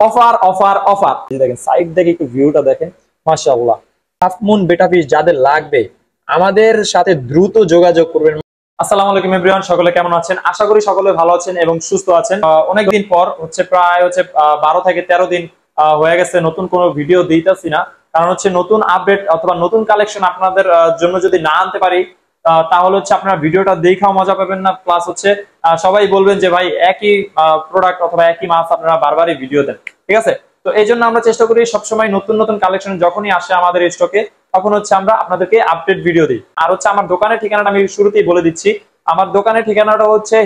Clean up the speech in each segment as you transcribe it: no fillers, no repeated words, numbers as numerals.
Offer offer offer. দেখেন side দেখে একটু ভিউটা দেখেন, মাশাআল্লাহ। হাফ মুন বেটা পিস যাদের লাগবে আমাদের সাথে দ্রুত যোগাযোগ করবেন। আসসালামু আলাইকুম এভরিওয়ান, সকলে কেমন আছেন? আশা করি সকলে ভালো আছেন এবং সুস্থ আছেন। অনেকদিন পর প্রায় 12 থেকে 13 দিন হয়ে গেছে নতুন কোনো ভিডিও দিতেছি না। কারণ নতুন আপডেট অথবা নতুন কালেকশন আপনাদের জন্য যদি না আনতে পারি তাহলে আপনারা ভিডিওটা দেখাও মজা পাবেন না, প্লাস সবাই বলবেন যে ভাই একই প্রোডাক্ট অথবা একই মাছ আপনারা বারবারই ভিডিও দেন। ঠিক আছে, তো এই জন্য আমরা চেষ্টা করি সবসময় নতুন নতুন কালেকশন যখনই আসে আমাদের স্টকে তখন আমরা আপনাদেরকে আপডেট ভিডিও দিই। আর আমার দোকানের ঠিকানাটা আমি শুরুতেই বলে দিচ্ছি। আমার দোকানের ঠিকানাটা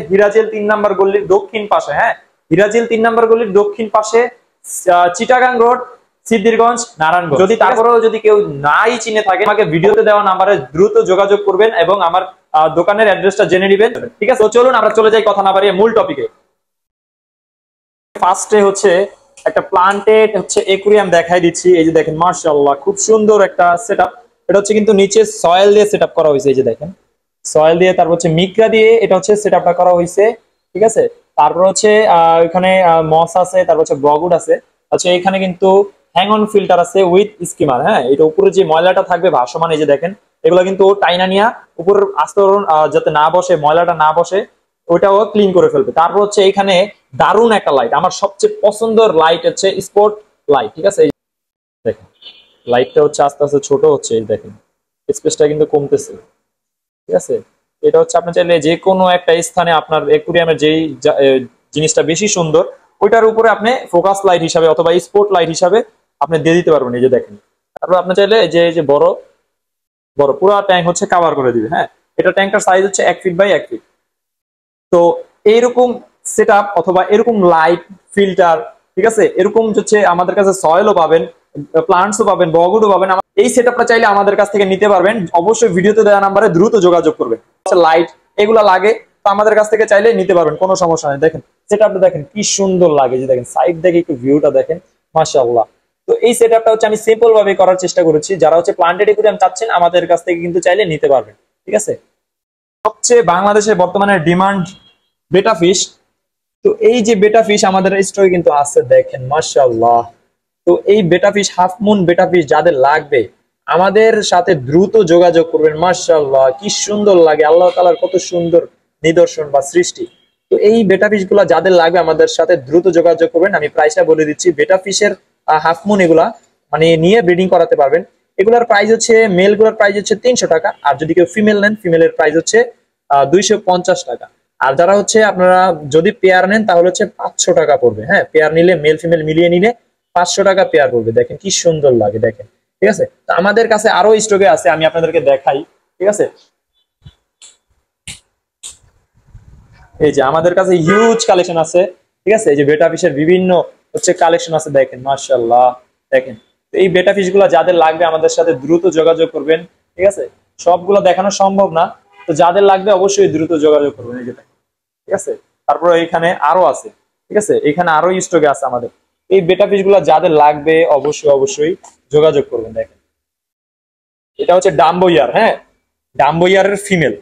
হিরাজেল 3 নম্বর গলির দক্ষিণ পাশে। হ্যাঁ, হিরাজেল 3 নম্বর গলির দক্ষিণ পাশে, চিটাগাং রোড, সিদ্ধিরগঞ্জ, নারায়ণগঞ্জ। যদি তারপরেও যদি কেউ নাই চিনে থাকে আমাকে ভিডিওতে দেওয়া নাম্বারে দ্রুত যোগাযোগ করবেন এবং আমার দোকানের অ্যাড্রেসটা জেনে নেবেন। ঠিক আছে, তো চলুন আমরা চলে যাই কথা না বাড়িয়ে মূল টপিকে। ফার্স্টে একটা প্লান্টেড একুরিয়াম দেখাই দিচ্ছি। এই যে দেখেন, মাশাআল্লাহ, খুব সুন্দর একটা সেটআপ। এটা কিন্তু নিচে সয়েল দিয়ে সেটআপ করা হয়েছে। এই যে দেখেন, সয়েল দিয়ে, তারপর মিক্রা দিয়ে এটা সেটআপটা করা হয়েছে। ঠিক আছে, তারপর এখানে মস আছে, তারপর ব্লগউড আছে। এখানে কিন্তু হ্যাং অন ফিল্টার আছে উইথ স্কিমার। হ্যাঁ, এটা উপরে যে ময়লাটা থাকবে ভাসমান, এই যে দেখেন এগুলো কিন্তু টাইনা নিয়া উপরের আস্তরণ যাতে না বসে, ময়লাটা না বসে ওটাও ক্লিন করে ফেলবে। তারপর এখানে দারুণ একটা লাইট, আমার সবচেয়ে পছন্দের লাইট স্পট লাইট। ঠিক আছে, দেখেন লাইটটা আস্তে আস্তে ছোট হচ্ছে। এই দেখেন স্পেসটা কিন্তু কমতেছে। ঠিক আছে, এটা আপনি চাইলে যে কোনো একটা স্থানে আপনার অ্যাকুরিয়ামের যেই জিনিসটা বেশি সুন্দর ওইটার উপরে আপনি ফোকাস লাইট হিসাবে অথবা স্পট লাইট হিসাবে আপনি দিয়ে দিতে পারবেন। এই যে দেখেন, তারপর আপনি চাইলে যে বড় বড় পুরো ট্যাঙ্ক কভার করে দিবে। হ্যাঁ, এটা ট্যাঙ্কটার সাইজ 1 ফিট বাই 1 ফিট। তো এইরকম সেটআপ অথবা এরকম লাইট ফিল্টার, ঠিক আছে, এরকম আমাদের কাছে সয়েলও পাবেন, প্লান্টসও পাবেন, বগউডও পাবেন। এই সেটআপটা চাইলে আমাদের কাছ থেকে নিতে পারবেন। অবশ্যই ভিডিওতে দেওয়া নাম্বারে দ্রুত যোগাযোগ করবেন। লাইট এগুলা লাগে তো আমাদের কাছ থেকে চাইলে নিতে পারবেন, কোনো সমস্যা নেই। দেখেন সেটআপটা দেখেন কি সুন্দর লাগে, যে দেখেন সাইড দেখে একটু ভিউটা দেখেন, মাশাআল্লাহ। তো এই সেটআপটা আমি সিম্পল ভাবে করার চেষ্টা করেছি। যারা প্লান্টেড একুরিয়াম চাচ্ছেন আমাদের কাছ থেকে কিন্তু চাইলে নিতে পারবেন। ঠিক আছে, সবচেয়ে বাংলাদেশে বর্তমানে ডিমান্ড বেটা ফিশ। তো এই যে বেটা ফিশ আমাদের স্টকে কিন্তু আছে, দেখেন মাশাআল্লাহ। তো এই বেটা ফিশ, হাফ মুন বেটা ফিশ যাদের লাগবে আমাদের সাথে দ্রুত যোগাযোগ করবেন। মাশাআল্লাহ, কি সুন্দর লাগে, আল্লাহ তাআলার কত সুন্দর নিদর্শন বা সৃষ্টি। তো এই বেটা ফিশ গুলা যাদের লাগবে আমাদের সাথে দ্রুত যোগাযোগ করবেন। আমি প্রাইসটা বলে দিচ্ছি। বেটা ফিশের হাফ মুন এগুলা নিয়ে ব্রিডিং করাতে পারবেন। এগুলার প্রাইস মেল গুলার প্রাইস 300 টাকা, আর যদি কেউ ফিমেল নেন ফিমেলের প্রাইস 250 টাকা। আর যারা আপনারা যদি পেয়ার নেন তাহলে 500 টাকা পড়বে। হ্যাঁ, পেয়ার নিলে মেল ফিমেল মিলিয়ে নিলে 500 টাকা পেয়ার পড়বে। দেখেন কি সুন্দর লাগে, দেখেন। ঠিক আছে, তো আমাদের কাছে আরো স্টকে আছে, আমি আপনাদেরকে দেখাই। ঠিক আছে, এই যে আমাদের কাছে হিউজ কালেকশন আছে। ঠিক আছে, এই যে বেটা ফিশের বিভিন্ন কালেকশন আছে, দেখেন মাশাআল্লাহ। দেখেন এই বেটা ফিশ গুলা যাদের লাগবে আমাদের সাথে দ্রুত যোগাযোগ করবেন। ঠিক আছে, সবগুলো দেখানো সম্ভব না, তো যাদের লাগবে অবশ্যই দ্রুত যোগাযোগ করবেন। এই যে ঠিক আছে, তারপর এখানে আরো আছে। ঠিক আছে, এখানে আরো স্টকে আছে আমাদের। এই বেটা ফিশ গুলা যাদের লাগবে অবশ্যই অবশ্যই যোগাযোগ করবেন। দেখেন এটা ডাম্বো ইয়ার। হ্যাঁ, ডাম্বো ইয়ারের ফিমেল।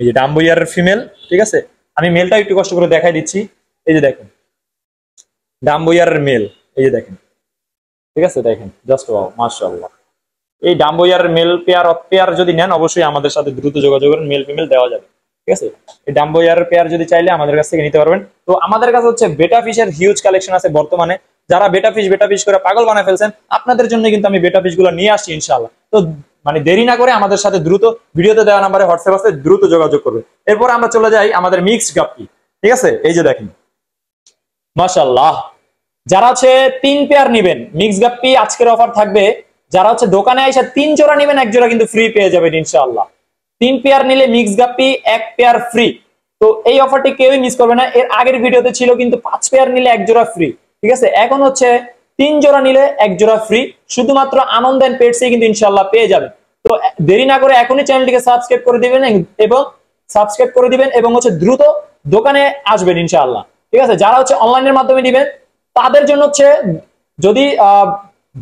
এই যে ডাম্বো ইয়ারের ফিমেল। ঠিক আছে, আমি মেলটা একটু কষ্ট করে দেখাই দিচ্ছি। এই যে দেখেন ডাম্বো ইয়ারের মেল। এই যে দেখেন, ঠিক আছে, দেখেন জাস্ট ওয়াও, মাশাআল্লাহ। এই ডাম্বো ইয়ারের মেল পেয়ার যদি নেন অবশ্যই আমাদের সাথে দ্রুত যোগাযোগ করেন, মেল ফিমেল দেওয়া যাবে। ঠিক আছে, এই ডাম্বো ইয়ারের পেয়ার যদি চাইলে আমাদের কাছ থেকে নিতে পারবেন। তো আমাদের কাছে বেটা ফিশের হিউজ কালেকশন আছে বর্তমানে। যারা বেটা ফিশ করে পাগল বানায় ফেলছেন আপনাদের জন্য কিন্তু আমি বেটা ফিশ গুলো নিয়ে আসছি ইনশাআল্লাহ। তো দেরি না করে আমাদের সাথে দ্রুত ভিডিওতে দেওয়া নাম্বারে হোয়াটসঅ্যাপ আছে, দ্রুত যোগাযোগ করবে। এরপর আমরা চলে যাই আমাদের মিক্সড গাপ্পি। ঠিক আছে, এই যে দেখেন মাশাআল্লাহ, যারা 3 পেয়ার নেবেন মিক্সড গাপ্পি আজকের অফার থাকবে। যারা দোকানে এসে 3 জোড়া নেবেন 1 জোড়া কিন্তু ফ্রি পেয়ে যাবেন ইনশাআল্লাহ। 3 পেয়ার নিলে মিক্সড গাপ্পি 1 পেয়ার ফ্রি। তো এই অফারটি কেউই মিস করবে না। এর আগের ভিডিওতে ছিল কিন্তু 5 পেয়ার নিলে 1 জোড়া ফ্রি। ঠিক আছে, এখন 3 জোড়া নিলে 1 জোড়া ফ্রি। শুধুমাত্র আনন্দ এন্ড পেটসে কিন্তু ইনশাআল্লাহ পেয়ে যাবেন। তো দেরি না করে এখনই চ্যানেলটিকে সাবস্ক্রাইব করে দিবেন এবং দ্রুত দোকানে আসবেন ইনশাআল্লাহ। ঠিক আছে, যারা অনলাইনের মাধ্যমে নেবেন তাদের জন্য যদি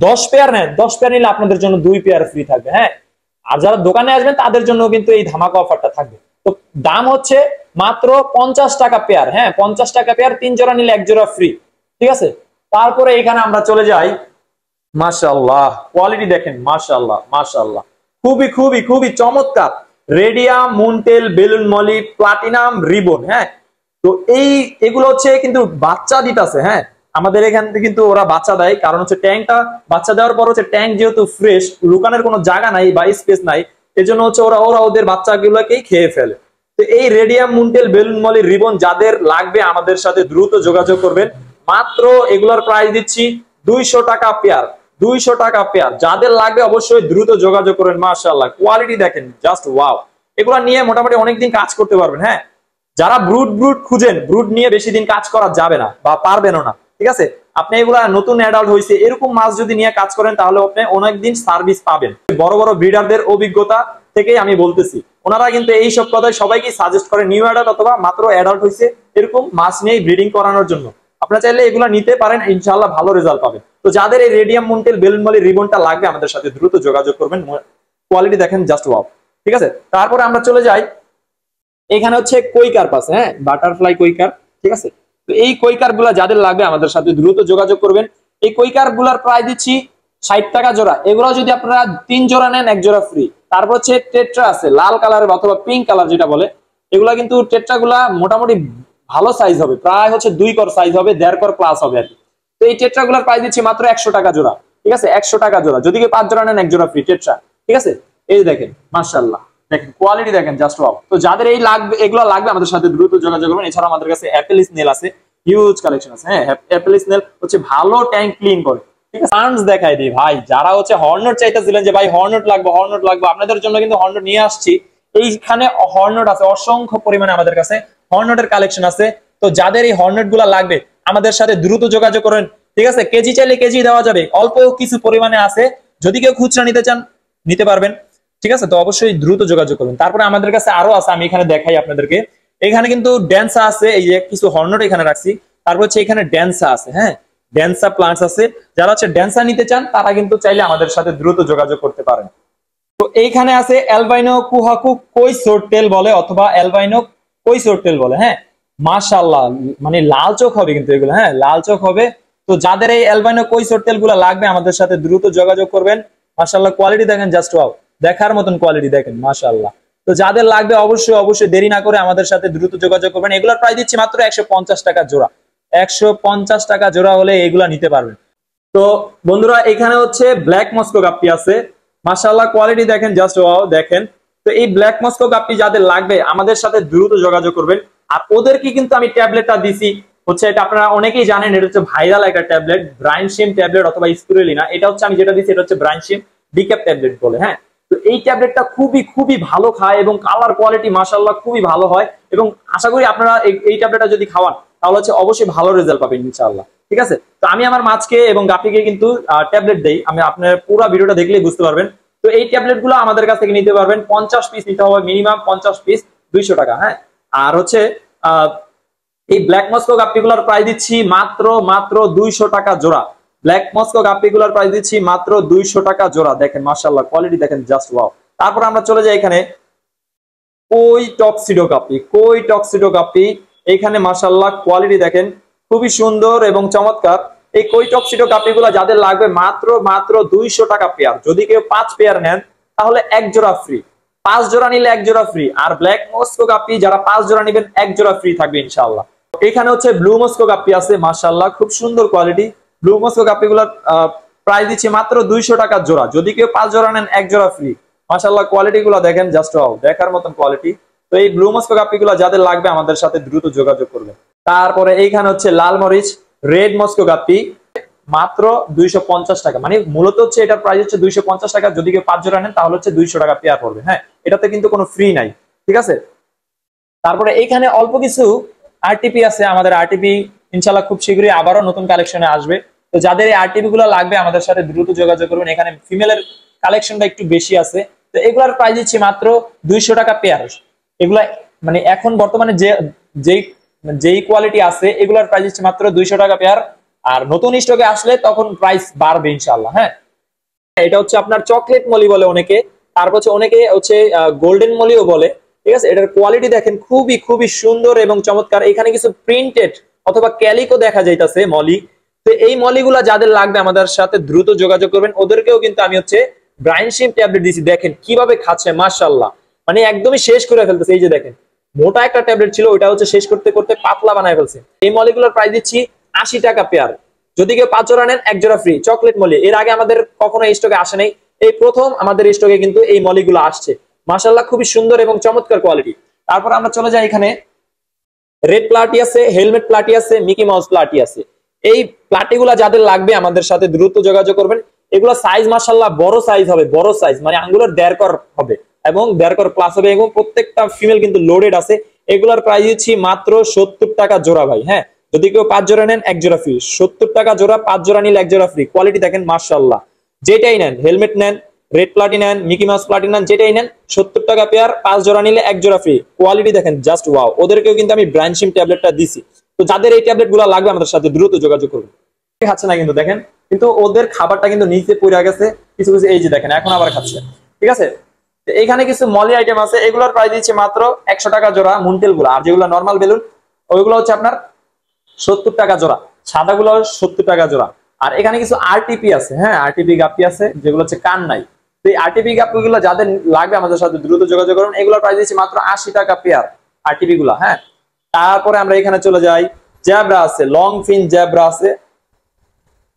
10 পেয়ার নেন, 10 পেয়ার নিলে আপনাদের জন্য 2 পেয়ার ফ্রি থাকবে। হ্যাঁ, আর যারা দোকানে আসবেন তাদের জন্য কিন্তু এই ধামাকা অফারটা থাকবে। তো দাম মাত্র 50 টাকা পেয়ার। হ্যাঁ, 50 টাকা পেয়ার, 3 জোড়া নিলে 1 জোড়া ফ্রি। ঠিক আছে, তারপরে এখানে আমরা চলে যাই, মাশাআল্লাহ কোয়ালিটি দেখেন, মাশাআল্লাহ মাশাআল্লাহ, খুবই খুবই খুবই চমৎকার radium মুনটেল balloon Moli platinum ribbon. হ্যাঁ, তো এগুলো হচ্ছে কিন্তু বাচ্চা দিতেছে। হ্যাঁ, আমাদের এখান থেকে কিন্তু ওরা বাচ্চা দেয়, কারণ হচ্ছে ট্যাঙ্কটা বাচ্চা দেওয়ার পর হচ্ছে ট্যাঙ্ক যেহেতু ফ্রেশ, লুকানোর কোনো জায়গা নাই বা স্পেস নাই, এজন্য হচ্ছে ওরা ওরা ওদের বাচ্চাগুলোকেই খেয়ে ফেলে। তো এই রেডিয়াম মুনটেল বেলুন মলি রিবন যাদের লাগবে আমাদের সাথে দ্রুত যোগাযোগ করবেন। মাত্র এগুলোর প্রাইস দিচ্ছি 200 টাকা পেয়ার, 200 টাকা পেয়ার। যাদের লাগবে অবশ্যই দ্রুত যোগাযোগ করেন। মাশাআল্লাহ কোয়ালিটি দেখেন, জাস্ট ওয়াও। এগুলা নিয়ে মোটামুটি অনেকদিন কাজ করতে পারবেন। হ্যাঁ, যারা ব্রুড ব্রুড খুঁজেন, ব্রুড নিয়ে বেশি দিন কাজ করা যাবে না বা পারবেনও না, ঠিক আছে। আপনি এগুলা নতুন অ্যাডাল্ট হয়েছে এরকম মাছ যদি নিয়ে কাজ করেন তাহলে আপনি অনেকদিন সার্ভিস পাবেন। বড় বড় ব্রিডারদের অভিজ্ঞতা থেকেই আমি বলতেছি, ওনারা কিন্তু এইসব কথাই সবাইকে সাজেস্ট করে নিউ অ্যাডাল্ট অথবা মাত্র অ্যাডাল্ট হয়েছে এরকম মাছ নিয়ে ব্রিডিং করানোর জন্য। আপনারা চাইলে এগুলো নিতে পারেন, ইনশাআল্লাহ ভালো রেজাল্ট পাবেন। তো যাদের এই রেডিয়াম মুনটেল বেলুন মলি রিবনটা লাগবে আমাদের সাথে দ্রুত যোগাযোগ করবেন। কোয়ালিটি দেখেন জাস্ট ওয়াও, ঠিক আছে। তারপরে আমরা চলে যাই, এখানে হচ্ছে কই কার্প আছে। হ্যাঁ, বাটারফ্লাই কই কার্প, ঠিক আছে। তো এই কই কার্প গুলা যাদের লাগবে আমাদের সাথে দ্রুত যোগাযোগ করবেন। এই কই কার্প গুলার প্রায় দিচ্ছি 60 টাকা জোড়া। এগুলো যদি আপনারা 3 জোড়া নেন 1 জোড়া ফ্রি। তারপর হচ্ছে টেট্রা আছে লাল কালারের অথবা পিঙ্ক কালার যেটা বলে, এগুলা কিন্তু টেট্রা গুলা মোটামুটি ভালো সাইজ হবে, প্রায় হচ্ছে 2 কর সাইজ হবে, 1.5 কর প্লাস হবে আর কি। তো এই টেট্রা গুলার প্রাইস দিচ্ছি মাত্র 100 টাকা জোড়া, ঠিক আছে। 100 টাকা জোড়া, যদি কেউ 5 জোড়া নেন 1 জোড়া ফ্রি টেট্রা, ঠিক আছে। এই দেখেন মাশাআল্লাহ, দেখেন কোয়ালিটি দেখেন জাস্ট ওয়াও। তো যাদের এই লাগবে, এগুলো লাগবে আমাদের সাথে দ্রুত যোগাযোগ করবেন। এছাড়া আমাদের কাছে অ্যাপেল স্নেল আছে, হিউজ কালেকশন আছে। হ্যাঁ, অ্যাপেল স্নেল হচ্ছে ভালো ট্যাঙ্ক ক্লিন করে, ঠিক আছে। সানস দেখাই দিই ভাই, যারা হচ্ছে হর্নট চাইতেছিলেন যে ভাই হর্নট লাগবে হর্নট লাগবে, আপনাদের জন্য কিন্তু হর্নট নিয়ে আসছি। এইখানে হর্নট আছে অসংখ্য পরিমাণে, আমাদের কাছে হর্নটের কালেকশন আছে। তো যাদের এই হর্নট গুলা লাগবে আমাদের সাথে দ্রুত যোগাযোগ করেন, ঠিক আছে। কেজি চাইলে কেজি দেওয়া যাবে, অল্প কিছু পরিমাণে আছে, যদি কেউ খুচরা নিতে চান নিতে পারবেন, ঠিক আছে। তো অবশ্যই দ্রুত যোগাযোগ করবেন। তারপরে আমাদের কাছে আরো আছে, আমি এখানে দেখাই আপনাদেরকে। এখানে কিন্তু ড্যান্সা আছে, এই যে কিছু হর্নট এখানে রাখছি। তারপর হচ্ছে এখানে ড্যান্সা আছে। হ্যাঁ, ড্যান্সা প্লান্টস আছে, যারা হচ্ছে ড্যান্সা নিতে চান তারা কিন্তু চাইলে আমাদের সাথে দ্রুত যোগাযোগ করতে পারেন। তো এইখানে আছে অ্যালবাইনো কুহাকু কই সোরটেল বলে অথবা অ্যালবাইনো কই সোরটেল বলে। হ্যাঁ, মাশাআল্লাহ, মানে লাল চোখ হবে কিন্তু এগুলো। হ্যাঁ, লাল চোখ হবে। তো যাদের এই অ্যালবাইনো কই সোরটেল গুলো লাগবে আমাদের সাথে দ্রুত যোগাযোগ করবেন। মাশাআল্লাহ কোয়ালিটি দেখেন জাস্ট ওয়াও, দেখার মতন কোয়ালিটি দেখেন মাশাআল্লাহ। তো যাদের লাগবে অবশ্যই অবশ্যই দেরি না করে আমাদের সাথে দ্রুত যোগাযোগ করবেন। এগুলোর প্রাইস দিচ্ছি মাত্র 150 টাকা জোড়া, 150 টাকা জোড়া হলে এগুলা নিতে পারবেন। তো বন্ধুরা এখানে হচ্ছে ব্ল্যাক মস্কো গাপ্পি আছে, মাশাআল্লাহ কোয়ালিটি দেখেন জাস্ট ওয়াও দেখেন। তো এই ব্ল্যাক মস্কো গাপ্পি যাদের লাগবে আমাদের সাথে দ্রুত যোগাযোগ করবেন। আর ওদেরকে কিন্তু আমি ট্যাবলেটটা দিছি হচ্ছে, এটা আপনারা অনেকেই জানেন, এটা হচ্ছে ভাইরাল একটা ট্যাবলেট, ব্রাইনশিম ট্যাবলেট অথবা স্পিরুলিনা। এটা হচ্ছে আমি যেটা দিছি এটা হচ্ছে ব্রাইনশিম ডিক্যাপ ট্যাবলেট বলে। হ্যাঁ, তো এই ট্যাবলেটটা খুবই খুবই ভালো খায় এবং কালার কোয়ালিটি মাশাআল্লাহ খুবই ভালো হয়, এবং আশা করি আপনারা এই ট্যাবলেটটা যদি খাওয়ান তাহলে হচ্ছে অবশ্যই ভালো রেজাল্ট পাবেন ইনশাআল্লাহ, ঠিক আছে। তো আমি আমার মাছকে এবং গাপিকে কিন্তু ট্যাবলেট দেই, আমি আপনার পুরো ভিডিওটা দেখলেই বুঝতে পারবেন। তো এই ট্যাবলেট গুলো আমাদের কাছ থেকে নিতে পারবেন, 50 পিস নিতে হবে মিনিমাম, 50 পিস 200 টাকা। হ্যাঁ, আর হচ্ছে এই ব্ল্যাক মস্কো গাপ্পিগুলোর প্রাইস দিচ্ছি মাত্র মাত্র 200 টাকা জোড়া। ব্ল্যাক মস্কো গাপ্পিগুলোর প্রাইস দিচ্ছি মাত্র 200 টাকা জোড়া। দেখেন মাশাআল্লাহ কোয়ালিটি দেখেন জাস্ট ওয়াও। তারপর আমরা চলে যাই এখানে কই টক্সিডো গাপ্পি, কই টক্সিডো গাপ্পি। এইখানে মাশাআল্লাহ কোয়ালিটি দেখেন খুবই সুন্দর এবং চমৎকার। এই কই টক্সিডো গাপ্পিগুলো যাদের লাগবে মাত্র মাত্র 200 টাকা পেয়ার। যদি কেউ 5 পেয়ার নেন তাহলে 1 জোড়া ফ্রি, 5 জোড়া নিলে 1 জোড়া ফ্রি। আর ব্ল্যাক মস্কো গাপ্পি যারা 5 জোড়া নেবেন 1 জোড়া ফ্রি থাকবে ইনশাআল্লাহ। এখানে হচ্ছে ব্লু মস্কো গাপ্পি আছে, মাশাআল্লাহ খুব সুন্দর কোয়ালিটি। ব্লু মস্কো গাপ্পিগুলোর প্রাইস দিচ্ছি মাত্র 200 টাকা জোড়া, যদি কেউ 5 জোড়া নেন 1 জোড়া ফ্রি। মাশাআল্লাহ কোয়ালিটি গুলো দেখেন জাস্ট ওয়াও, দেখার মতন কোয়ালিটি। তো এই ব্লু মস্কো গাপ্পিগুলো যাদের লাগবে আমাদের সাথে দ্রুত যোগাযোগ করবেন। তারপরে এইখানে হচ্ছে লাল মরিচ রেড মস্কো গাপ্পি, মাত্র 250 টাকা, মানে মূলত হচ্ছে এটার প্রাইস হচ্ছে 250 টাকা। যদি কেউ 5 জোড়া নেন তাহলে হচ্ছে 200 টাকা পেয়ার পড়বে। হ্যাঁ, এটাতে কিন্তু কোনো ফ্রি নাই, ঠিক আছে। তারপরে এইখানে অল্প কিছু আরটিপি আছে, আমাদের আরটিপি ইনশাআল্লাহ খুব শীঘ্রই আবারও নতুন কালেকশনে আসবে। তো যাদের এই আরটিপি গুলো লাগবে আমাদের সাথে দ্রুত যোগাযোগ করবেন। এখানে ফিমেলের কালেকশনটা একটু বেশি আছে। তো এগুলার প্রাইস দিচ্ছি মাত্র 200 টাকা পেয়ার। এগুলা মানে এখন বর্তমানে যেই কোয়ালিটি আছে এগুলার প্রাইস দিচ্ছি মাত্র 200 টাকা পেয়ার। আর নতুন স্টকে আসলে তখন প্রাইস বাড়বে ইনশাআল্লাহ। হ্যাঁ, এটা হচ্ছে আপনার চকলেট মলি বলে অনেকে, তারপর হচ্ছে অনেকে হচ্ছে গোল্ডেন মলিও বলে, ঠিক আছে। এটার কোয়ালিটি দেখেন খুবই খুবই সুন্দর এবং চমৎকার। এখানে কিছু প্রিন্টেড অথবা ক্যালিকো দেখা যাইতাছে মলি। তো তো এই মলিগুলা যাদের লাগবে আমাদের সাথে দ্রুত যোগাযোগ করবেন। ওদেরকেও কিন্তু আমি হচ্ছে ব্রাইনশিম ট্যাবলেট দিয়েছি, দেখেন কিভাবে খাচ্ছে মাশাআল্লাহ, মানে একদমই শেষ করে ফেলতেছে। এই যে দেখেন মোটা একটা ট্যাবলেট ছিল, ওইটা হচ্ছে শেষ করতে করতে পাতলা বানায় ফেলছে। এই মলিগুলোর প্রাইস দিচ্ছি 80 টাকা পেয়ার। যদি কেউ 5 জোড়া নেন 1 জোড়া ফ্রি। চকলেট মলি এর আগে আমাদের কখনো স্টকে আসে নাই, এই প্রথম আমাদের স্টকে কিন্তু এই মলিগুলো আসছে। মাশাআল্লাহ খুবই সুন্দর এবং চমৎকার কোয়ালিটি। তারপর আমরা চলে যাই, এখানে রেড প্লাটি আছে, হেলমেট প্লাটি আছে, মিকি মাউস প্লাটি আছে। এই প্লাটিগুলা যাদের লাগবে আমাদের সাথে দ্রুত যোগাযোগ করবেন। এগুলো সাইজ মাশাআল্লাহ বড় সাইজ হবে, বড় সাইজ মানে আঙ্গুলের 1.5 কর হবে এবং 1.5 কর প্লাস হবে, এবং প্রত্যেকটা ফিমেল কিন্তু লোডেড আছে। এগুলোর প্রাইস দিচ্ছি মাত্র 70 টাকা জোড়া ভাই। হ্যাঁ, যদি কেউ 5 জোড়া নেন 1 জোড়া ফ্রি। 70 টাকা জোড়া, 5 জোড়া নিলে 1 জোড়া ফ্রি। কোয়ালিটি দেখেন মাশাআল্লাহ, যেটাই নেন, হেলমেট নেন, রেড প্লাটি নেন, মিকি মাউস প্লাটি নেন, যেটাই নেন 70 টাকা পেয়ার, 5 জোড়া নিলে 1 জোড়া ফ্রি। কোয়ালিটি দেখেন জাস্ট ওয়াও। ওদেরকেও কিন্তু আমি ব্রাইনশিম ট্যাবলেটটা দিছি। তো যাদের এই ট্যাবলেট গুলো লাগবে আমাদের সাথে দ্রুত যোগাযোগ করবেন। খাচ্ছে না কিন্তু দেখেন, কিন্তু ওদের খাবারটা কিন্তু নিচে পড়ে গেছে কিছু কিছু, এই যে দেখেন এখন আবার খাচ্ছে। ঠিক আছে, এখানে কিছু মলি আইটেম আছে, এগুলোর প্রাইস দিচ্ছে মাত্র 100 টাকা জোড়া মুনটেল গুলো। আর যেগুলো নর্মাল বেলুন ওইগুলো হচ্ছে আপনার 70 টাকা জোড়া, সাদা গুলো 70 টাকা জোড়া। আর এখানে কিছু আরটিপি আছে, হ্যাঁ আরটিপি গাপ্পি আছে যেগুলো হচ্ছে কান নাই। তো এই আরটিপি গাপ্পি গুলো যাদের লাগবে আমাদের সাথে দ্রুত যোগাযোগ করুন। এগুলোর প্রাইস দিচ্ছে মাত্র 80 টাকা পেয়ার আরটিপি গুলা। হ্যাঁ, তারপরে আমরা এখানে চলে যাই, জ্যাব্রা আছে, লং ফিন জ্যাব্রা আছে।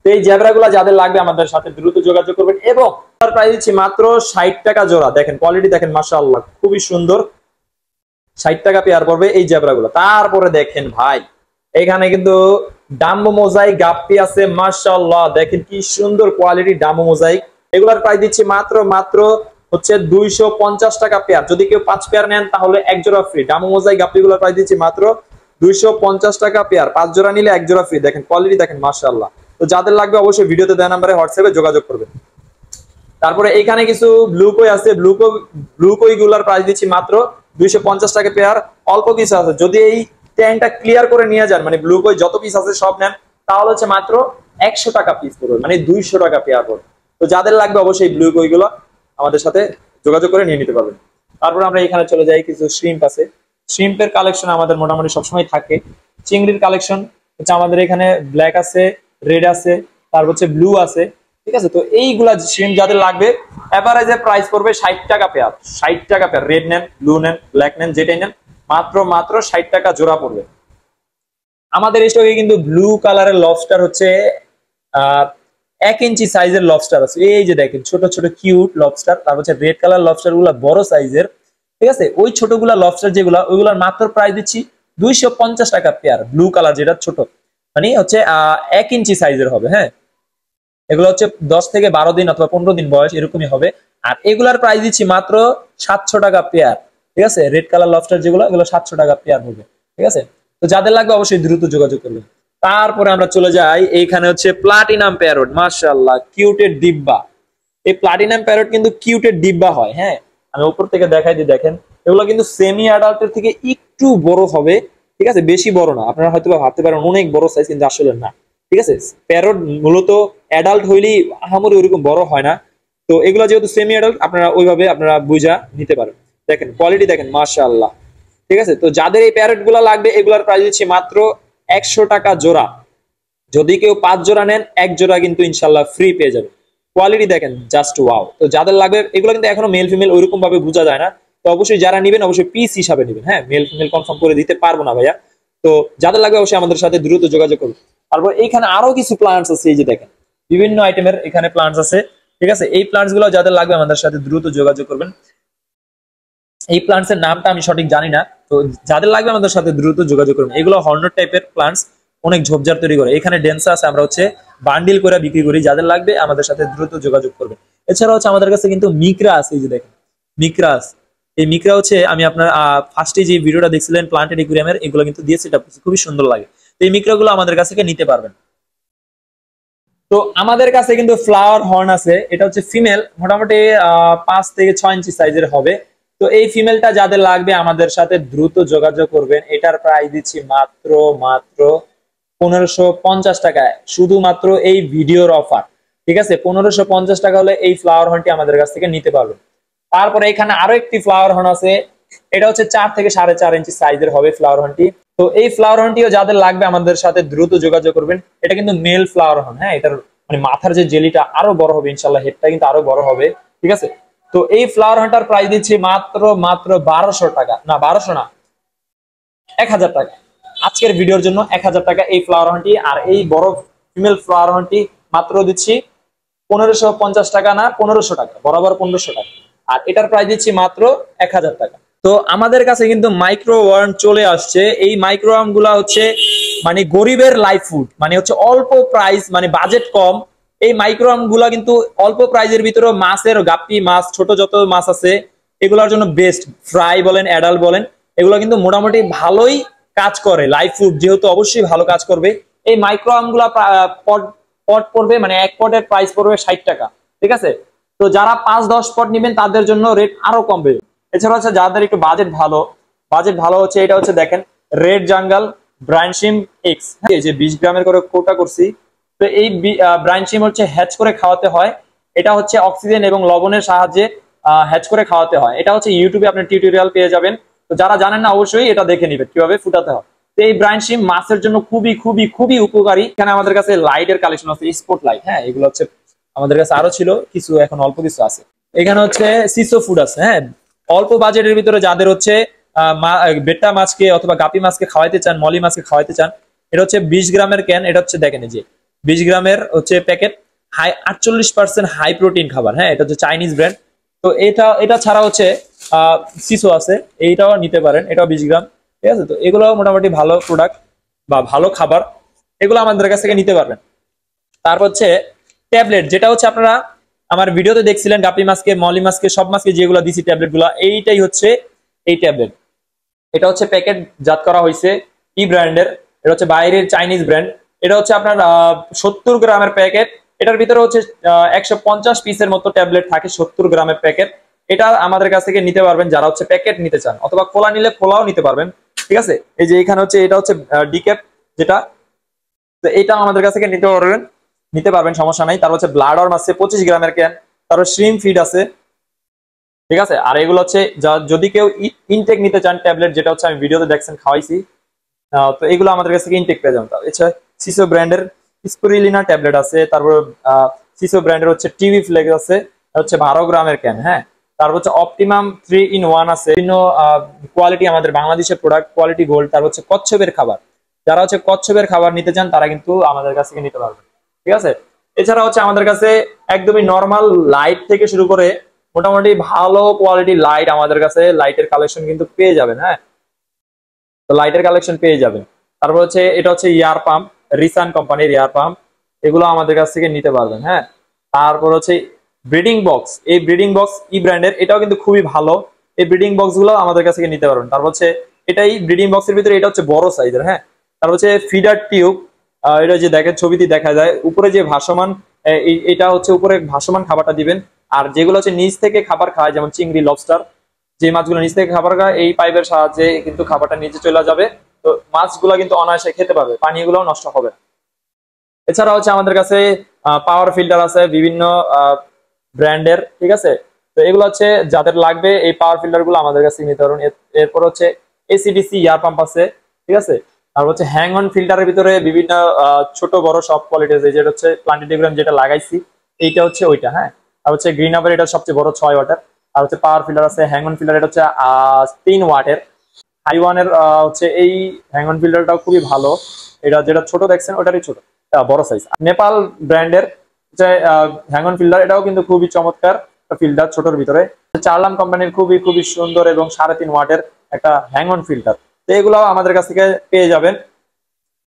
এই জ্যাব্রা গুলা যাদের লাগবে আমাদের সাথে দ্রুত যোগাযোগ করবেন। এবং তার প্রাইস দিচ্ছি মাত্র 60 টাকা জোড়া। দেখেন কোয়ালিটি দেখেন মাশাআল্লাহ খুবই সুন্দর, 60 টাকা পেয়ার পড়বে এই জ্যাব্রা গুলো। তারপরে দেখেন ভাই এখানে কিন্তু ডাম্বো মোজাইক গাপ্পি আছে, মাশাআল্লাহ দেখেন কি সুন্দর কোয়ালিটি ডাম্বো মোজাইক। এগুলার প্রাইস দিচ্ছি মাত্র হচ্ছে 250 টাকা পেয়ার। যদি কেউ 5 পেয়ার নেন তাহলে 1 জোড়া ফ্রি। ডাম্বো মোজাইক গাপ্পি গুলোর প্রাইস দিচ্ছি মাত্র 250 টাকা পেয়ার, 5 জোড়া নিলে 1 জোড়া ফ্রি। দেখেন কোয়ালিটি দেখেন মাশাআল্লাহ। তো যাদের লাগবে অবশ্যই ভিডিওতে দেওয়া নাম্বারে হোয়াটসঅ্যাপে যোগাযোগ করবেন। তারপরে এখানে কিছু ব্লু কই আছে, ব্লু কই গুলার প্রাইস দিচ্ছি মাত্র 250 টাকা পেয়ার। অল্প কিছু আছে, যদি এই ট্যাঙ্কটা ক্লিয়ার করে নিয়ে যান, মানে ব্লু কই যত পিস আছে সব নেন, তাহলে হচ্ছে মাত্র 100 টাকা পিস পড়বে, মানে 200 টাকা পেয়ার পড়বে। তো যাদের লাগবে অবশ্যই ব্লু কই গুলো আমাদের সাথে যোগাযোগ করে নিয়ে নিতে পারবেন। তারপর আমরা এখানে চলে যাই, কিছু শ্রিম্প আছে। শ্রিম্পের কালেকশন আমাদের মোটামুটি সবসময় থাকে। চিংড়ির কালেকশন হচ্ছে আমাদের এখানে ব্ল্যাক আছে, রেড আছে, তারপর হচ্ছে ব্লু আছে। ঠিক আছে, তো এইগুলা শ্রিম্প যাদের লাগবে এভারেজে প্রাইস পড়বে 60 টাকা পেয়ার। 60 টাকা পেয়ার, রেড নেন, ব্লু নেন, ব্ল্যাক নেন, যেটাই নেন মাত্র 60 টাকা জোড়া পড়বে। আমাদের স্টকে কিন্তু ব্লু কালারের লবস্টার হচ্ছে 1 ইঞ্চি সাইজের লবস্টার আছে। এই যে দেখেন ছোট ছোট কিউট লবস্টার। তারপর হচ্ছে রেড কালার লবস্টার গুলা বড় সাইজের। ঠিক আছে, ওই ছোটগুলা লবস্টার যেগুলা, ওইগুলার মাত্র প্রাইস দিচ্ছি 250 টাকা পেয়ার। ব্লু কালার যেটা ছোট, মানে হচ্ছে 1 ইঞ্চি সাইজের হবে। হ্যাঁ, এগুলো হচ্ছে 10 থেকে 12 দিন অথবা 15 দিন বয়স এরকমই হবে। আর এগুলার প্রাইস দিচ্ছি মাত্র 700 টাকা পেয়ার। ঠিক আছে, রেড কালার লবস্টার যেগুলো, এগুলো 700 টাকা পেয়ার হবে। ঠিক আছে, তো যাদের লাগবে অবশ্যই দ্রুত যোগাযোগ করবেন। তারপরে আমরা চলে যাই, এইখানে হচ্ছে প্লাটিনাম প্যারট, মাশাআল্লাহ কিউটের ডিব্বা। এই প্লাটিনাম প্যারট কিন্তু কিউটের ডিব্বা হয়। হ্যাঁ, আমি উপর থেকে দেখাই দিই, দেখেন এগুলো কিন্তু সেমি অ্যাডাল্টের থেকে একটু বড় হবে। ঠিক আছে, বেশি বড় না। আপনারা হয়তো ভাবতে পারেন অনেক বড় সাইজ, কিন্তু আসলে না। ঠিক আছে, প্যারট মূলত অ্যাডাল্ট হইলেই আহামরি ওইরকম বড় হয় না। তো এগুলো যেহেতু সেমি অ্যাডাল্ট, আপনারা ওইভাবে আপনারা বুঝা নিতে পারেন। দেখেন কোয়ালিটি দেখেন মাশাআল্লাহ। ঠিক আছে, তো যাদের এই প্যারট গুলা লাগবে এগুলার প্রাইস দিচ্ছি মাত্র 100 টাকা জোড়া। যদি কেউ 5 জোড়া নেন 1 জোড়া কিন্তু ইনশাল্লাহ ফ্রি পেয়ে যাবে। কোয়ালিটি দেখেন জাস্ট ওয়াও। তো যাদের লাগবে, এগুলো কিন্তু এখনো মেল ফিমেল ওইরকম ভাবে বোঝা যায় না। তো অবশ্যই যারা নেবেন অবশ্যই পিস হিসাবে নেবেন। হ্যাঁ, মেল ফিমেল কনফার্ম করে দিতে পারবো না ভাইয়া। তো যাদের লাগবে অবশ্যই আমাদের সাথে দ্রুত যোগাযোগ করুন। তারপর এইখানে আরো কিছু প্লান্টস আছে, এই যে দেখেন বিভিন্ন আইটেমের এখানে প্লান্টস আছে। ঠিক আছে, এই প্লান্টস গুলো যাদের লাগবে আমাদের সাথে দ্রুত যোগাযোগ করবেন। এই প্লান্টস এর নামটা আমি সঠিক জানি না, তো যাদের লাগবে আমাদের সাথে দ্রুত যোগাযোগ করবেন। এগুলো হর্নট টাইপের প্লান্টস, অনেক ঝোপঝাড় তৈরি করে। এখানে ডেন্সা আছে, আমরা হচ্ছে বান্ডিল করে বিক্রি করি। যাদের লাগবে আমাদের সাথে দ্রুত যোগাযোগ করবেন। এছাড়া হচ্ছে আমাদের কাছে কিন্তু মিকরা আছে, এই যে দেখেন মিকরা আছে। এই মিকরা হচ্ছে আমি আপনার ফার্স্টে যে ভিডিওটা দেখছিলেন প্লান্টেড একুয়ারিয়ামের, এগুলো কিন্তু দিয়ে সেট আপ করছি, খুবই সুন্দর লাগে। তো এই মিকরা গুলো আমাদের কাছ থেকে নিতে পারবেন। তো আমাদের কাছে কিন্তু ফ্লাওয়ার হর্ন আছে, এটা হচ্ছে ফিমেল, মোটামুটি 5 থেকে 6 ইঞ্চি সাইজের হবে। তো এই ফিমেলটা যাদের লাগবে আমাদের সাথে দ্রুত যোগাযোগ করবেন। এটার প্রাইস দিচ্ছি মাত্র 1550 টাকায়, শুধুমাত্র এই ভিডিওর অফার। ঠিক আছে, 1550 টাকা হলে এই ফ্লাওয়ার হর্নটি আমাদের কাছ থেকে নিতে পারবেন। তারপরে এখানে আরো একটি ফ্লাওয়ার হর্ন আছে, এটা হচ্ছে 4 থেকে 4.5 ইঞ্চি সাইজের হবে ফ্লাওয়ার হর্নটি। তো এই ফ্লাওয়ার হর্নটিও যাদের লাগবে আমাদের সাথে দ্রুত যোগাযোগ করবেন। এটা কিন্তু মেল ফ্লাওয়ার হর্ন, হ্যাঁ, এটার মানে মাথার যে জেলিটা আরো বড় হবে ইনশাল্লাহ, হেডটা কিন্তু আরো বড় হবে, ঠিক আছে। তো এই ফ্লাওয়ার হর্নটার প্রাইস দিচ্ছি মাত্র 1200 টাকা, না 1200 না, 1000 টাকা। আজকের ভিডিওর জন্য 1000 টাকা এই ফ্লাওয়ার হর্নটি। আর এই বড় ফিমেল ফ্লাওয়ার হর্নটি মাত্র দিচ্ছি 1550 টাকা, না 1500 টাকা, বরাবর 1500 টাকা। আর এটার প্রাইস দিচ্ছি মাত্র 1000 টাকা। তো আমাদের কাছে কিন্তু মাইক্রো ওয়ার্ম চলে আসছে। এই মাইক্রো ওয়ার্ম গুলা হচ্ছে মানে গরিবের লাইফ ফুড, মানে হচ্ছে অল্প প্রাইস, মানে বাজেট কম। এই মাইক্রো ওয়ার্ম গুলা কিন্তু অল্প প্রাইজের ভিতরে মাছের গাপ্পি মাছ, ছোট যত মাছ আছে এগুলোর জন্য বেস্ট। ফ্রাই বলেন, অ্যাডাল বলেন, এগুলো কিন্তু মোটামুটি ভালোই কাজ করে। লাইফ ফুড যেহেতু অবশ্যই ভালো কাজ করবে। এই মাইক্রো ওয়ার্ম গুলা পট পড়বে, মানে এক পটের প্রাইস পড়বে 60 টাকা, ঠিক আছে। তো যারা 5-10 পট নেবেন তাদের জন্য রেট আরো কমবে। এছাড়া হচ্ছে যাদের একটু বাজেট ভালো হচ্ছে এটা হচ্ছে দেখেন রেড জাঙ্গাল ব্রাইনশিম এক্স, এই যে 20 গ্রামের করে কোটা করছি। তো এই ব্রাইনশিম হচ্ছে হ্যাচ করে খাওয়াতে হয়। এটা হচ্ছে অক্সিজেন এবং লবণের সাহায্যে হ্যাচ করে খাওয়াতে হয়। এটা হচ্ছে ইউটিউবে আপনি টিউটোরিয়াল পেয়ে যাবেন। তো যারা জানেন না অবশ্যই এটা দেখে নেবেন কিভাবে ফুটাতে হয়। তো এই ব্রাইনশিম মাছের জন্য খুবই খুবই খুবই উপকারী। এখানে আমাদের কাছে লাইটের কালেকশন আছে, স্পট লাইট, হ্যাঁ, এগুলো হচ্ছে আমাদের কাছে আরো ছিল কিছু, এখন অল্প কিছু আছে। এখানে হচ্ছে সিসো ফুড আছে, হ্যাঁ, অল্প বাজেটের ভিতরে যাদের হচ্ছে বেটা মাছকে অথবা গাপি মাছকে খাওয়াইতে চান, মলি মাছকে খাওয়াইতে চান। এটা হচ্ছে 20 গ্রামের ক্যান, এটা হচ্ছে দেখেন যে 20 গ্রামের হচ্ছে প্যাকেট, 48% হাই প্রোটিন খাবার, হ্যাঁ, এটা হচ্ছে চাইনিজ ব্র্যান্ড। তো এটা ছাড়া হচ্ছে সিসো আছে, এইটাও নিতে পারেন, এটাও 20 গ্রাম, ঠিক আছে। তো এগুলো মোটামুটি ভালো প্রোডাক্ট বা ভালো খাবার, এগুলো আমাদের কাছ থেকে নিতে পারবেন। তারপর হচ্ছে ট্যাবলেট, যেটা হচ্ছে আপনারা আমার ভিডিওতে দেখছিলেন গাপি মাছকে, মলি মাছকে, সব মাছকে যেগুলো দিছি ট্যাবলেট গুলো, এইটাই হচ্ছে এই ট্যাবলেট। এটা হচ্ছে প্যাকেট জাত করা হয়েছে ই ব্র্যান্ডের, এটা হচ্ছে বাইরের চাইনিজ ব্র্যান্ড। এটা হচ্ছে আপনার 70 গ্রামের প্যাকেট। এটার ভিতরে হচ্ছে 150 পিসের মতো ট্যাবলেট থাকে, 70 গ্রামের প্যাকেট। এটা আমাদের কাছ থেকে নিতে পারবেন যারা হচ্ছে প্যাকেট নিতে চান, অথবা খোলা নিলে খোলাও নিতে পারবেন, ঠিক আছে। এই যে এখানে হচ্ছে এটা হচ্ছে ডিক্যাপ যেটা, তো এটা আমাদের কাছ থেকে নিতে পারবেন, সমস্যা নাই। তার হচ্ছে ব্লাড ওয়ার্ম আছে 25 গ্রামের ক্যান, তারপর শ্রিম ফিড আছে, ঠিক আছে। আর এগুলো হচ্ছে যদি কেউ ইনটেক নিতে চান ট্যাবলেট, যেটা হচ্ছে আমি ভিডিওতে দেখছেন খাওয়াইছি, তো এগুলো আমাদের কাছ থেকে ইনটেক পেয়ে যাবেন। এছাড়া সিসো ব্র্যান্ডের স্পিরুলিনা ট্যাবলেট আছে, তারপর সিসো ব্র্যান্ডের হচ্ছে টিভি ফ্লেক্স আছে, হচ্ছে 12 গ্রামের ক্যান, হ্যাঁ। তারপর হচ্ছে অপটিমাম 3-in-1 আছে, বিভিন্ন কোয়ালিটি, আমাদের বাংলাদেশের প্রোডাক্ট, কোয়ালিটি গোল্ড। তারপর হচ্ছে কচ্ছপের খাবার, যারা হচ্ছে কচ্ছপের খাবার নিতে চান তারা কিন্তু আমাদের কাছ থেকে নিতে পারবেন, ঠিক আছে। এছাড়া হচ্ছে আমাদের কাছে একদমই নর্মাল লাইট থেকে শুরু করে মোটামুটি ভালো কোয়ালিটি লাইট, আমাদের কাছে লাইটের কালেকশন কিন্তু পেয়ে যাবেন, হ্যাঁ। তো লাইটের কালেকশন পেয়ে যাবেন। তারপর হচ্ছে এটা হচ্ছে ইয়ার পাম্প, রিসান কোম্পানির ইয়ার পাম্প, এগুলো আমাদের কাছ থেকে নিতে পারবেন, হ্যাঁ। তারপর হচ্ছে ব্রিডিং বক্স, এই ব্রিডিং বক্স ই ব্র্যান্ডের, এটাও কিন্তু খুবই ভালো। এই ব্রিডিং বক্স গুলো আমাদের কাছ থেকে নিতে পারবেন। তারপর হচ্ছে এটাই ব্রিডিং বক্সের ভিতরে এটা হচ্ছে বড় সাইজের, হ্যাঁ। তারপর হচ্ছে ফিডার টিউব, এটা যে দেখেন ছবিতে দেখা যায় উপরে যে ভাসমান, এটা হচ্ছে উপরে ভাসমান খাবারটা দিবেন। আর যেগুলো হচ্ছে নিচ থেকে খাবার খায়, যেমন চিংড়ি, লবস্টার, যে মাছগুলো নিচ থেকে খাবার খায়, এই পাইপের সাহায্যে কিন্তু খাবারটা নিচে চলে যাবে। তো মাছগুলো কিন্তু অনায়াসে খেতে পারবে, পানিগুলো নষ্ট হবে না। এছাড়া হচ্ছে আমাদের কাছে পাওয়ার ফিল্টার আছে বিভিন্ন ব্র্যান্ডের, ঠিক আছে। তো এগুলো হচ্ছে যাদের লাগবে এই পাওয়ার ফিল্টার গুলো আমাদের কাছে নিতে পারুন। এরপর হচ্ছে এসিডিসি ইয়ার পাম্প আছে, ঠিক আছে। আর হচ্ছে হ্যাং অন ফিল্টারের ভিতরে বিভিন্ন ছোট বড় সব কোয়ালিটি আছে, যেটা হচ্ছে প্লান্টেডিগ্রাম যেটা লাগাইছি এইটা হচ্ছে ওইটা, হ্যাঁ। আর হচ্ছে গ্রিন আবার, এটা সবচেয়ে বড় 6 ওয়াটের। আর হচ্ছে পাওয়ার ফিল্টার আছে হ্যাং অন ফিল্টার, এটা হচ্ছে 3 ওয়াটের। হাইওয়ানের হচ্ছে এই হ্যাং অন ফিল্টারটাও খুবই ভালো, এটা যেটা ছোট দেখছেন ওটারই ছোট, বড় সাইজ। নেপাল ব্র্যান্ডের হচ্ছে হ্যাং অন ফিল্টার, এটাও কিন্তু খুবই চমৎকার ফিল্টার, ছোটর ভিতরে। চার্লাম কোম্পানির খুবই খুবই সুন্দর এবং 3.5 ওয়াটের একটা হ্যাং অন ফিল্টার, তো এগুলো আমাদের কাছ থেকে পেয়ে যাবেন।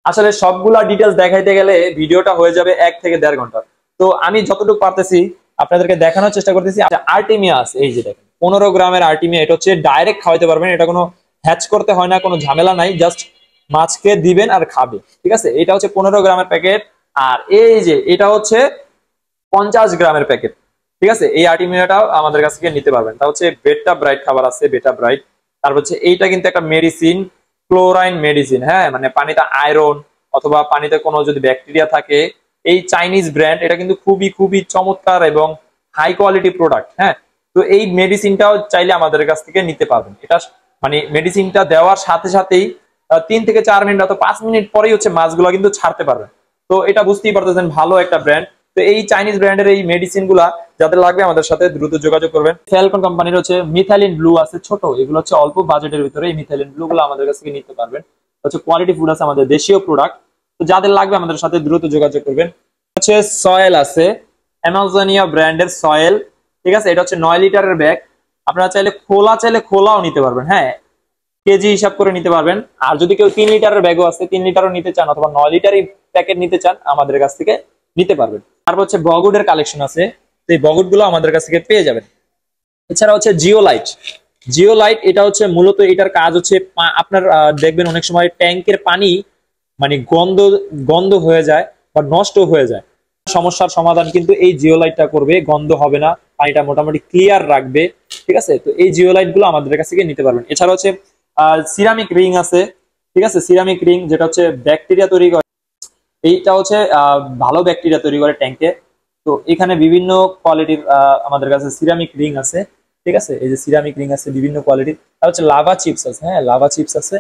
আসলে সবগুলা ডিটেলস দেখাইতে গেলে ভিডিওটা হয়ে যাবে 1 থেকে 1.5 ঘন্টা। তো আমি যতটুকু পারতেছি আপনাদেরকে দেখানোর চেষ্টা করতেছি। আর্টিমিয়া আছে, এই যে দেখেন 15 গ্রামের আর্টিমিয়া, এটা হচ্ছে ডাইরেক্ট খাওয়াইতে পারবেন, এটা কোনো হ্যাচ করতে হয় না, কোনো ঝামেলা নাই, জাস্ট মাছকে দিবেন আর খাবে, ঠিক আছে। এটা হচ্ছে 15 গ্রামের প্যাকেট। আর এই যে এটা হচ্ছে 50 গ্রামের প্যাকেট, ঠিক আছে। এই আর্টিমিয়াটাও আমাদের কাছ থেকে নিতে পারবেন। তা হচ্ছে বেটা ব্রাইট খাবার আছে, বেটা ব্রাইট। তারপর হচ্ছে এইটা কিন্তু একটা মেডিসিন, ক্লোরাইন মেডিসিন, হ্যাঁ, মানে পানিতে আয়রন অথবা পানিতে কোনো যদি ব্যাকটেরিয়া থাকে, এই চাইনিজ ব্র্যান্ড, এটা কিন্তু খুবই খুবই চমৎকার এবং হাই কোয়ালিটি প্রোডাক্ট, হ্যাঁ। তো এই মেডিসিনটাও চাইলে আমাদের কাছ থেকে নিতে পারবেন। এটা মানে মেডিসিনটা দেওয়ার সাথে সাথেই 3 থেকে 4 মিনিট অথবা 5 মিনিট পরেই হচ্ছে মাছগুলো কিন্তু ছাড়তে পারবেন। তো এটা বুঝতেই পারতেছেন ভালো একটা ব্র্যান্ড। তো এই চাইনিজ ব্র্যান্ডের এই মেডিসিন গুলা যাদের লাগবে আমাদের সাথে দ্রুত যোগাযোগ করবেন। ফ্যালকন কোম্পানির হচ্ছে মিথাইলিন ব্লু আছে ছোট, এগুলো হচ্ছে অল্প বাজেটের ভিতরে এই মিথাইলিন ব্লু গুলো আমাদের কাছ থেকে নিতে পারবেন। হচ্ছে কোয়ালিটি ফুড আছে, আমাদের দেশীয় প্রোডাক্ট। তো যাদের লাগবে আমাদের সাথে দ্রুত যোগাযোগ করবেন। হচ্ছে সয়েল আছে, অ্যামাজনিয়া ব্র্যান্ডের সয়েল, ঠিক আছে। এটা হচ্ছে 9 লিটারের ব্যাগ। আপনারা চাইলে খোলাও নিতে পারবেন, হ্যাঁ, কেজি হিসাব করে নিতে পারবেন। আর যদি কেউ 3 লিটারের ব্যাগও আছে, 3 লিটারও নিতে চান অথবা 9 লিটারই প্যাকেট নিতে চান, আমাদের কাছ থেকে নিতে পারবেন। তারপর হচ্ছে বগুডের কালেকশন আছে, তো এই বগুড গুলো আমাদের কাছ থেকে পেয়ে যাবেন। এছাড়া হচ্ছে জিওলাইট, এটা হচ্ছে মূলত এটার কাজ হচ্ছে আপনার দেখবেন অনেক সময় ট্যাঙ্কের পানি মানে গন্ধ হয়ে যায় বা নষ্ট হয়ে যায়, সমস্যার সমাধান কিন্তু এই জিওলাইটটা করবে। গন্ধ হবে না, পানিটা মোটামুটি ক্লিয়ার রাখবে, ঠিক আছে। তো এই জিওলাইট গুলো আমাদের কাছ থেকে নিতে পারবেন। এছাড়া হচ্ছে সিরামিক রিং আছে, ঠিক আছে। সিরামিক রিং যেটা হচ্ছে ব্যাকটেরিয়া তৈরি করে, এইটা হচ্ছে ভালো ব্যাকটেরিয়া তৈরি করে ট্যাঙ্কে। তো এখানে বিভিন্ন কোয়ালিটির আমাদের কাছে সিরামিক রিং আছে, ঠিক আছে। এই যে সিরামিক রিং আছে বিভিন্ন কোয়ালিটির। আর হচ্ছে লাভা চিপস আছে, হ্যাঁ, লাভা চিপস আছে।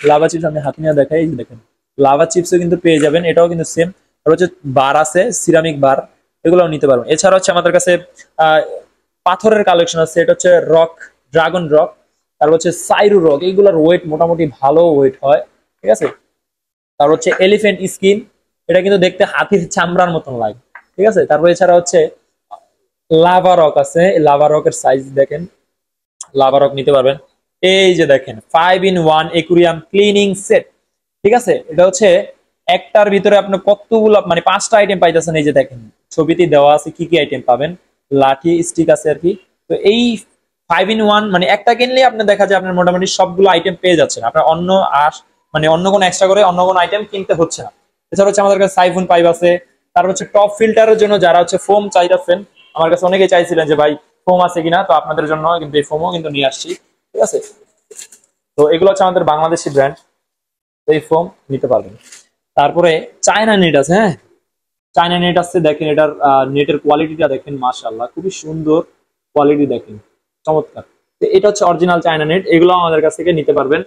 লাভা চিপস আমি হাতে নিয়ে দেখাই, এই যে দেখেন লাভা চিপসও কিন্তু পেয়ে যাবেন, এটাও কিন্তু সেম। আর হচ্ছে বার আছে, সিরামিক বার, এগুলোও নিতে পারবেন। এছাড়া হচ্ছে আমাদের কাছে পাথরের কালেকশন আছে, এটা হচ্ছে রক, ড্রাগন রক, তারপর হচ্ছে সাইরু রক, এইগুলোর ওয়েট মোটামুটি ভালো ওয়েট হয়, ঠিক আছে। তারপর হচ্ছে এলিফ্যান্ট স্কিন, এটা কিন্তু দেখতে হাতির চামড়ার মতন লাগে, ঠিক আছে। তারপর এছাড়া হচ্ছে লাভা রক আছে, লাভা রকের সাইজ দেখেন, লাভা রক নিতে পারবেন। এই যে দেখেন 5-in-1 একুরিয়াম ক্লিনিং সেট, ঠিক আছে। এটা হচ্ছে একটার ভিতরে আপনি কতগুলো মানে 5টা আইটেম পাইতেছেন। এই যে দেখেন ছবিতে দেওয়া আছে কি কি আইটেম পাবেন, লাঠি স্টিক আছে আর কি। তো এই 5-in-1 মানে একটা কিনলে আপনি দেখা যায় আপনার মোটামুটি সবগুলো আইটেম পেয়ে যাচ্ছেন, আপনার অন্য কোনো এক্সট্রা করে অন্য কোনো আইটেম কিনতে হচ্ছে না। এছাড়া হচ্ছে আমাদের কাছে সাইফুন পাইপ আছে। তারপর হচ্ছে টপ ফিল্টারের জন্য যারা হচ্ছে ফোম চাইতেছেন, আমার কাছে অনেকেই চাইছিলেন যে ভাই ফোম আছে কিনা, তো আপনাদের জন্য কিন্তু এই ফোমও কিন্তু নিয়ে আসছি, ঠিক আছে। তো এগুলো হচ্ছে আমাদের বাংলাদেশি ব্র্যান্ড, এই ফোম নিতে পারবেন। তারপরে চায়না নেট আছে, হ্যাঁ, চায়না নেট আছে। দেখেন এটার নেটের কোয়ালিটিটা দেখেন, মাশাআল্লাহ খুবই সুন্দর কোয়ালিটি, দেখেন চমৎকার। তো এটা হচ্ছে অরিজিনাল চায়না নেট, এগুলো আমাদের কাছ থেকে নিতে পারবেন।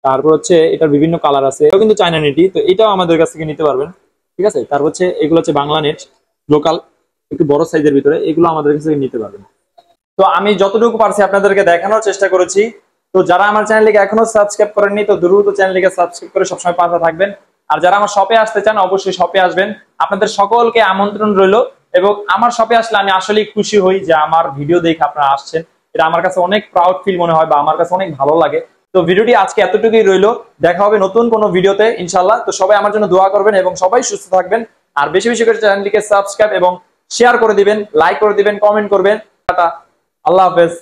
তারপর হচ্ছে এটার বিভিন্ন কালার আছে, এটাও কিন্তু চায়না নেটই, তো এটাও আমাদের কাছ থেকে নিতে পারবেন, ঠিক আছে। তারপর হচ্ছে এগুলো হচ্ছে বাংলা নেট, লোকাল, একটু বড় সাইজের ভিতরে, এগুলো আমাদের কাছ থেকে নিতে পারবেন। তো আমি যতটুকু পারছি আপনাদেরকে দেখানোর চেষ্টা করেছি। তো যারা আমার চ্যানেলটিকে এখনো সাবস্ক্রাইব করেননি, তো দ্রুত চ্যানেলটিকে সাবস্ক্রাইব করে সবসময় পাশে থাকবেন। আর যারা আমার শপে আসতে চান অবশ্যই শপে আসবেন, আপনাদের সকলকে আমন্ত্রণ রইল। এবং আমার শপে আসলে আমি আসলেই খুশি হই যে আমার ভিডিও দেখে আপনারা আসছেন, এটা আমার কাছে অনেক প্রাউড ফিল মনে হয় বা আমার কাছে অনেক ভালো লাগে। তো ভিডিওটি আজকে এতটুকুই রইল, দেখা হবে নতুন কোনো ভিডিওতে ইনশাল্লাহ। তো সবাই আমার জন্য দোয়া করবেন এবং সবাই সুস্থ থাকবেন। আর বেশি বেশি করে চ্যানেলটিকে সাবস্ক্রাইব এবং শেয়ার করে দিবেন, লাইক করে দিবেন, কমেন্ট করবেন। টাটা, আল্লাহ হাফেজ।